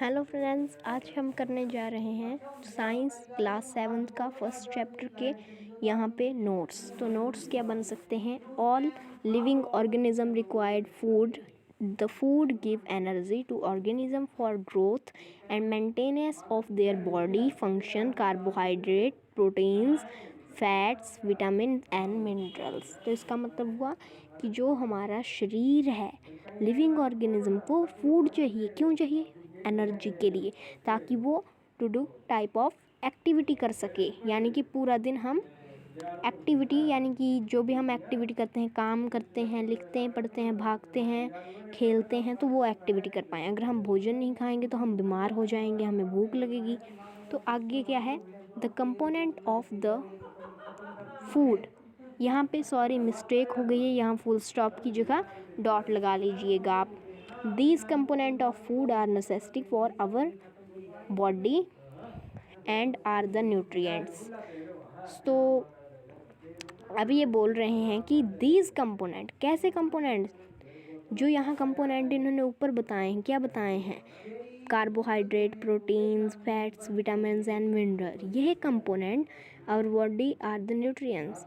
Hello friends, आज हम करने जा रहे हैं साइंस क्लास 7 का फर्स्ट चैप्टर के यहाँ पे नोट्स। तो नोट्स क्या बन सकते हैं? All living organism required food, the food give energy to organism for growth and maintenance of their body function, carbohydrate, proteins, fats, vitamin and minerals. तो इसका मतलब हुआ कि जो हमारा शरीर है, लिविंग ऑर्गेनिज्म को फूड चाहिए। क्यों चाहिए? एनर्जी के लिए, ताकि वो to do type of activity कर सके। यानी कि पूरा दिन हम एक्टिविटी, यानी कि जो भी हम एक्टिविटी करते हैं, काम करते हैं, लिखते हैं, पढ़ते हैं, भागते हैं, खेलते हैं, तो वो एक्टिविटी कर पाएँ। अगर हम भोजन नहीं खाएंगे तो हम बीमार हो जाएंगे, हमें भूख लगेगी। तो आगे क्या है? The component of the food. यहाँ पे सॉरी मिस्टेक हो गई है, यहाँ फुल स्टॉप की जगह डॉट लगा लीजिएगा आप। These component of food are necessary for our body and are the nutrients. तो अभी ये बोल रहे हैं कि these component, कैसे कंपोनेंट? जो यहाँ कंपोनेंट इन्होंने ऊपर बताए हैं, क्या बताए हैं? Carbohydrate, proteins, fats, vitamin and mineral. यह component our body are the nutrients.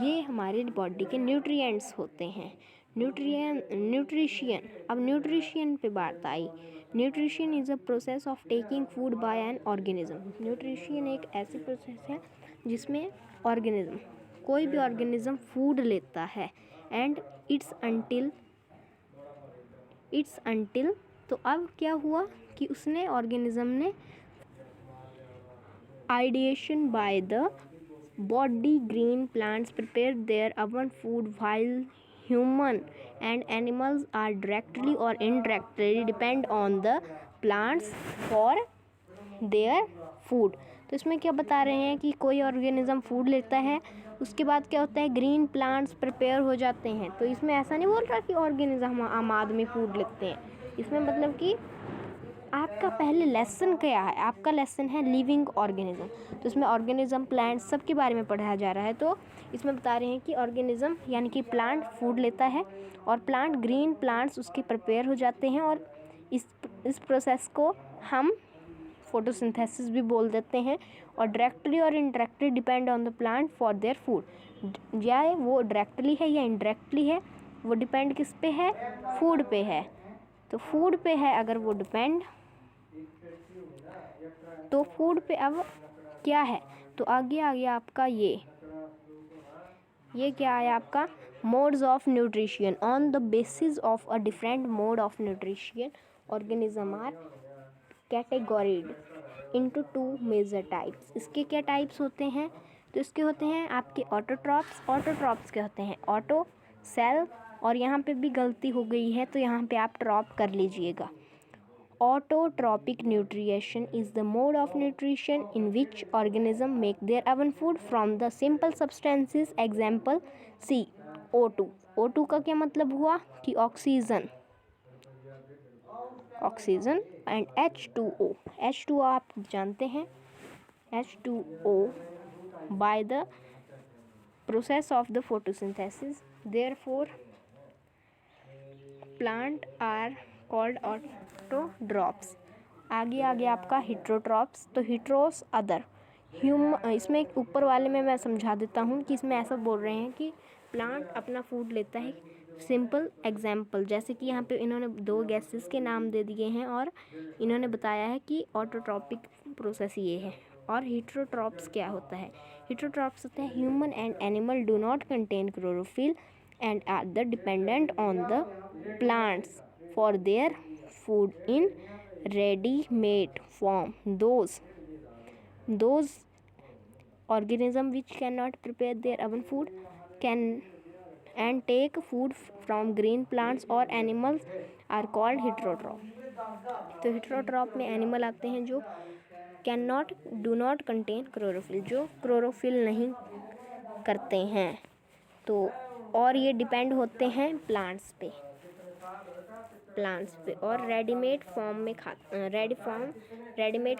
ये हमारी बॉडी के न्यूट्रिएंट्स होते हैं। न्यूट्रिशन। अब न्यूट्रिशन पे बात आई। Nutrition is a process of taking food by an organism. Nutrition एक ऐसी प्रोसेस है जिसमें ऑर्गेनिज्म, कोई भी ऑर्गेनिज्म फूड लेता है एंड इट्स अंटिल। तो अब क्या हुआ कि उसने, ऑर्गेनिज्म ने, ideation by the body green plants prepare their own food, while human and animals are directly or indirectly depend on the plants for their food। तो इसमें क्या बता रहे हैं कि कोई ऑर्गेनिज्म फूड लेता है, उसके बाद क्या होता है? ग्रीन प्लांट्स प्रिपेयर हो जाते हैं। तो इसमें ऐसा नहीं बोल रहा कि ऑर्गेनिज्म, आम आदमी फूड लेते हैं। इसमें मतलब कि आपका पहले लेसन क्या है? आपका लेसन है लिविंग ऑर्गेनिज्म। तो इसमें ऑर्गेनिज्म, प्लांट, सब के बारे में पढ़ाया जा रहा है। तो इसमें बता रहे हैं कि ऑर्गेनिज्म यानी कि प्लांट फूड लेता है और प्लांट, ग्रीन प्लांट्स उसके प्रिपेयर हो जाते हैं, और इस प्रोसेस को हम फोटोसिंथेसिस भी बोल देते हैं। और डायरेक्टली और indirectly depend on the plant for their food. या वो डायरेक्टली है या इनडायरेक्टली है, वो डिपेंड किस पे है? फूड पे है। तो फूड पे है अगर वो डिपेंड, तो फूड पे अब क्या है? तो आगे आ गया आपका ये क्या है आपका? Modes of nutrition. On the basis of a different mode of nutrition, organism are categorised into 2 major types. इसके क्या टाइप्स होते हैं? तो इसके होते हैं आपके ऑटोट्रॉप्स। ऑटोट्रॉप्स क्या होते हैं? ऑटो, सेल, और यहाँ पे भी गलती हो गई है तो यहाँ पे आप ड्रॉप कर लीजिएगा। Autotrophic nutrition is the mode of nutrition in which organisms make their own food from the simple substances. Example C, O2। O2 का क्या मतलब हुआ कि ऑक्सीजन एंड H2O। H2O आप जानते हैं, H2O by the process of the photosynthesis, therefore plant are called autotrophs. आगे आ गया आपका हिट्रोट्रॉप्स। तो हिट्रोस अदर इसमें ऊपर वाले में मैं समझा देता हूँ कि इसमें ऐसा बोल रहे हैं कि प्लांट अपना फूड लेता है। सिंपल एग्जाम्पल, जैसे कि यहाँ पे इन्होंने 2 गैसेस के नाम दे दिए हैं और इन्होंने बताया है कि ऑटोट्रॉपिक प्रोसेस ये है। और हिट्रोट्रॉप्स क्या होता है? हिट्रोट्रॉप्स होते हैं human and animal do not contain chlorophyll and are the dependent on the plants for their food in ready-made form. Those organisms which cannot prepare their own food can and take food from green plants or animals are called heterotroph। तो heterotroph में animal आते हैं जो do not contain chlorophyll, जो chlorophyll नहीं करते हैं। तो और ये डिपेंड होते हैं प्लांट्स पे और रेडीमेड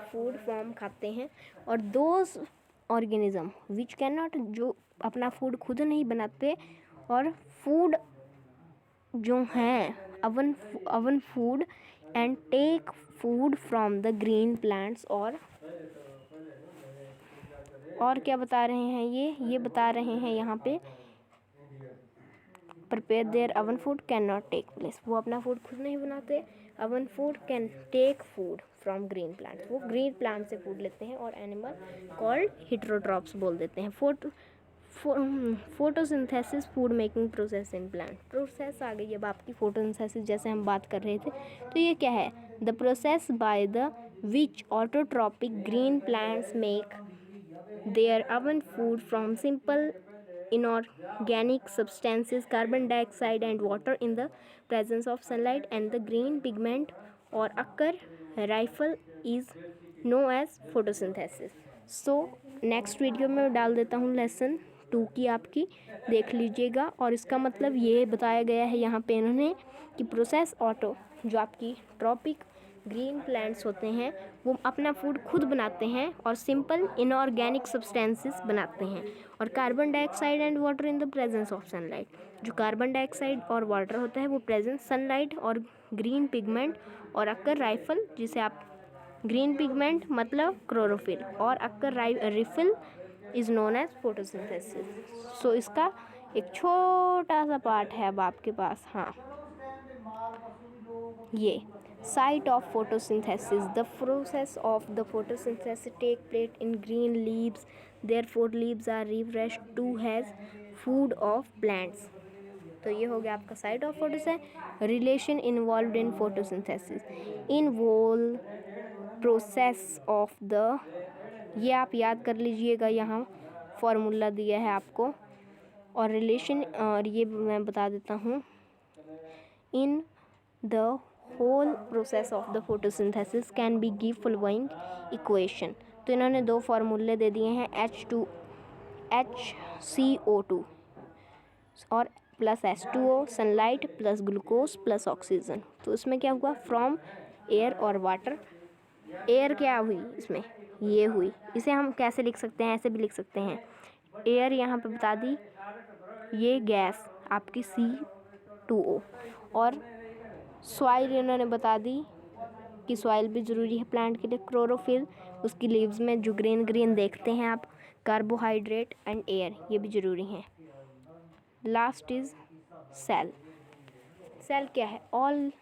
फूड फॉर्म खाते हैं। और those organism which can not, जो अपना फूड खुद नहीं बनाते और फूड जो हैं own food and take food from the green plants। और क्या बता रहे हैं ये बता रहे हैं यहाँ पे prepare their own food cannot take place। वो अपना फूड खुद नहीं बनाते। oven food can take food from green plants। वो ग्रीन प्लांट से फूड लेते हैं और एनिमल कॉल्ड हेटेरोट्रॉप्स बोल देते हैं। Photosynthesis food making process in plant. Process आ गई अब आपकी फोटोसिंथेसिस, जैसे हम बात कर रहे थे। तो ये क्या है? The process by the which autotrophic green plants make their oven food from simple inorganic substances, carbon dioxide and water in the presence of sunlight and the green pigment or occur rifle is known as photosynthesis। So next video में डाल देता हूँ lesson 2 की, आपकी देख लीजिएगा। और इसका मतलब ये बताया गया है यहाँ पे इन्होंने कि प्रोसेस ऑटो जो आपकी ट्रॉपिक ग्रीन प्लांट्स होते हैं वो अपना फूड खुद बनाते हैं और सिंपल इनऑर्गेनिक सब्सटेंसेस बनाते हैं। और carbon dioxide and water in the presence of sunlight, जो कार्बन डाइऑक्साइड और वाटर होता है वो प्रेजेंस सनलाइट और ग्रीन पिगमेंट और अक्कर राइफल, जिसे आप ग्रीन पिगमेंट मतलब क्लोरोफिल और अक्कर रिफिल is known as photosynthesis. So इसका एक छोटा सा पार्ट है अब आपके पास। हाँ, ये site of photosynthesis. The process of the photosynthesis take place in green leaves, therefore leaves are refreshed to has food of plants. तो ये हो गया आपका site of photosynthesis. Relation involved in photosynthesis involve process of the, ये आप याद कर लीजिएगा, यहाँ फॉर्मूला दिया है आपको। और रिलेशन, और ये मैं बता देता हूँ, in the whole process of the photosynthesis can be give following equation. तो इन्होंने 2 फार्मूले दे दिए हैं, HCO2 और plus H2O, sunlight plus glucose plus oxygen. तो इसमें क्या हुआ? फ्रॉम एयर और वाटर। एयर क्या हुई इसमें? ये हुई। इसे हम कैसे लिख सकते हैं? ऐसे भी लिख सकते हैं, एयर यहाँ पे बता दी, ये गैस आपकी C2O। और सॉइल इन्होंने बता दी कि सॉइल भी ज़रूरी है प्लांट के लिए। क्लोरोफिल, उसकी लीव्स में जो ग्रीन ग्रीन देखते हैं आप, कार्बोहाइड्रेट एंड एयर, ये भी ज़रूरी हैं। Last is cell. सेल क्या है? All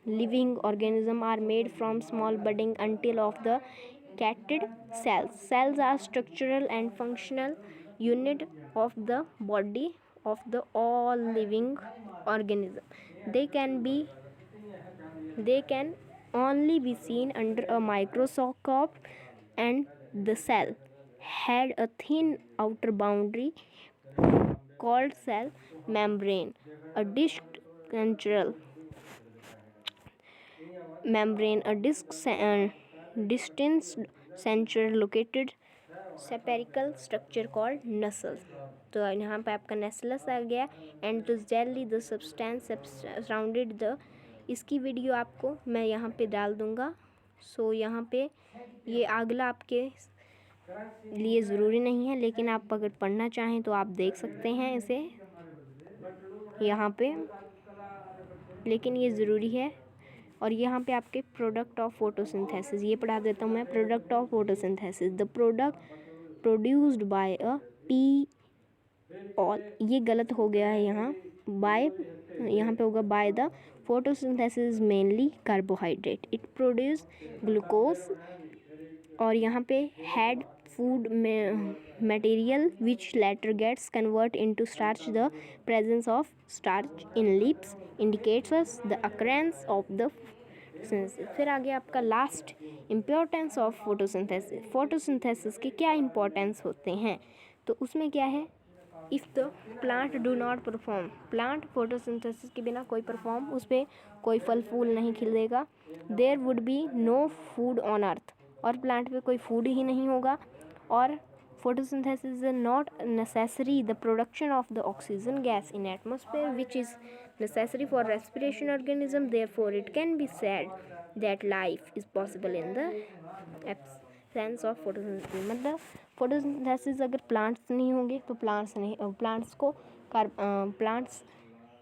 living organism are made from small budding until of the catted cells. Cells are structural and functional unit of the body of the all living organism. They can only be seen under a microscope, and the cell had a thin outer boundary called cell membrane, a disc central membrane, a distant central located spherical structure called nucleus। तो यहाँ पे आपका नसलस आ गया। And the jelly the substance surrounded the, इसकी video आपको मैं यहाँ पे डाल दूँगा। सो यहाँ पे ये अगला आपके लिए ज़रूरी नहीं है, लेकिन आप अगर पढ़ना चाहें तो आप देख सकते हैं इसे यहाँ पे, लेकिन ये ज़रूरी है। और यहाँ पे आपके प्रोडक्ट ऑफ फोटोसिंथेसिस, ये पढ़ा देता हूँ मैं। Product of photosynthesis, the product produced by a P all, ये गलत हो गया है यहाँ, बाय, यहाँ पे होगा by the photosynthesis mainly carbohydrate, it produce glucose. और यहाँ पे had food material which later gets convert into starch. The presence of starch in leaves indicates us the occurrence of the photosynthesis। फिर आगे आपका last, importance of photosynthesis. Photosynthesis के क्या importance होते हैं? तो उसमें क्या है? If the plant do not perform, plant photosynthesis के बिना कोई परफॉर्म, उस पर कोई फल फूल नहीं खिलेगा। There would be no food on earth, और प्लांट पे कोई फूड ही नहीं होगा। और photosynthesis is not necessary the production of the oxygen gas in atmosphere which is necessary for respiration organism, therefore it can be said that life is possible in the absence of photosynthesis। मतलब photosynthesis अगर plants नहीं होंगे तो plants को plants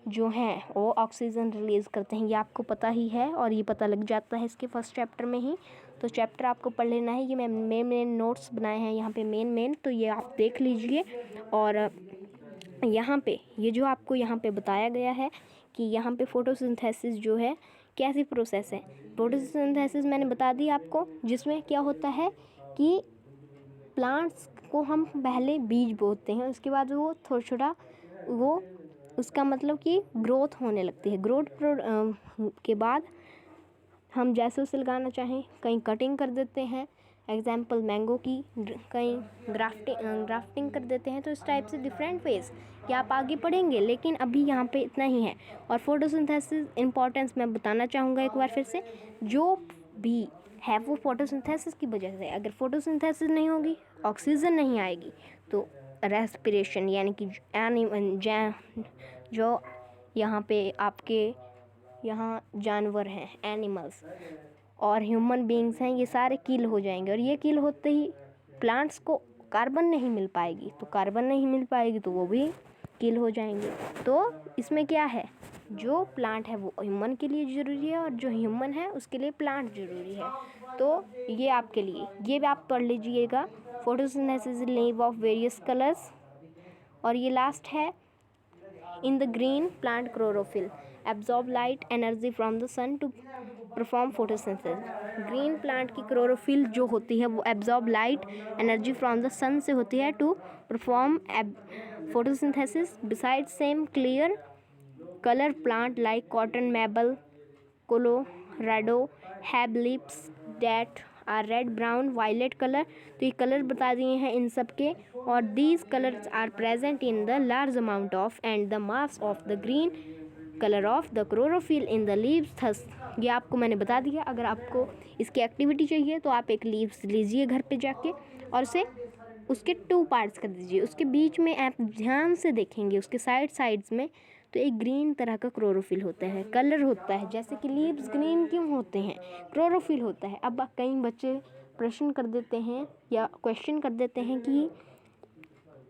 जो हैं वो oxygen release करते हैं, ये आपको पता ही है और ये पता लग जाता है इसके फर्स्ट चैप्टर में ही। तो चैप्टर आपको पढ़ लेना है। ये मैं मेन नोट्स बनाए हैं यहाँ पे मेन, तो ये आप देख लीजिए। और यहाँ पे ये जो आपको यहाँ पे बताया गया है कि यहाँ पे फोटोसिंथेसिस जो है कैसी प्रोसेस है। फोटोसिंथेसिस मैंने बता दी आपको, जिसमें क्या होता है कि प्लांट्स को हम पहले बीज बोते हैं, उसके बाद वो थोड़ा छोटा वो उसका मतलब कि ग्रोथ होने लगती है। ग्रोथ के बाद हम जैसे उसे लगाना चाहें, कहीं कटिंग कर देते हैं, एग्जाम्पल मैंगो की, कहीं ग्राफ्टिंग कर देते हैं। तो इस टाइप से डिफरेंट वेज कि आप आगे पढ़ेंगे, लेकिन अभी यहाँ पे इतना ही है। और फोटोसिंथेसिस इम्पॉर्टेंस मैं बताना चाहूँगा एक बार फिर से, जो भी है वो फोटोसिंथेसिस की वजह से। अगर फोटोसिंथेसिस नहीं होगी, ऑक्सीजन नहीं आएगी, तो रेस्पिरेशन यानी कि जो यहाँ पे आपके यहाँ जानवर हैं, एनिमल्स और ह्यूमन बीइंग्स हैं, ये सारे किल हो जाएंगे। और ये किल होते ही प्लांट्स को कार्बन नहीं मिल पाएगी, तो कार्बन नहीं मिल पाएगी तो वो भी किल हो जाएंगे। तो इसमें क्या है, जो प्लांट है वो ह्यूमन के लिए ज़रूरी है और जो ह्यूमन है उसके लिए प्लांट ज़रूरी है। तो ये आपके लिए, ये भी आप पढ़ लीजिएगा, photosynthesis leave of various colours. और ये लास्ट है, in the green plant chlorophyll absorb light energy from the sun to perform photosynthesis. Green plant की क्लोरोफिल जो होती है वो absorb light energy from the sun से होती है to perform photosynthesis. Beside same clear colour plant like cotton, maple, Colorado have leaves that are red, brown, violet colour. तो ये कलर बता दिए हैं इन सब के। और these colours are present in the large amount of and the mass of the green colour of the chlorophyll in the leaves. Thus ये आपको मैंने बता दिया। अगर आपको इसकी एक्टिविटी चाहिए तो आप एक लीव्स लीजिए घर पे जाके और उसे उसके 2 पार्ट्स कर दीजिए। उसके बीच में आप ध्यान से देखेंगे, उसके साइड्स में तो एक ग्रीन तरह का क्लोरोफिल होता है, कलर होता है। जैसे कि लीव्स ग्रीन क्यों होते हैं, क्लोरोफिल होता है। अब कई बच्चे प्रश्न कर देते हैं या क्वेश्चन कर देते हैं कि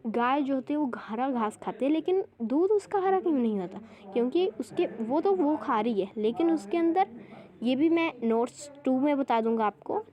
गाय जो होती है वो हरा घास खाते हैं, लेकिन दूध उसका हरा क्यों नहीं होता? क्योंकि उसके वो खा रही है, लेकिन उसके अंदर, ये भी मैं नोट्स 2 में बता दूंगा आपको।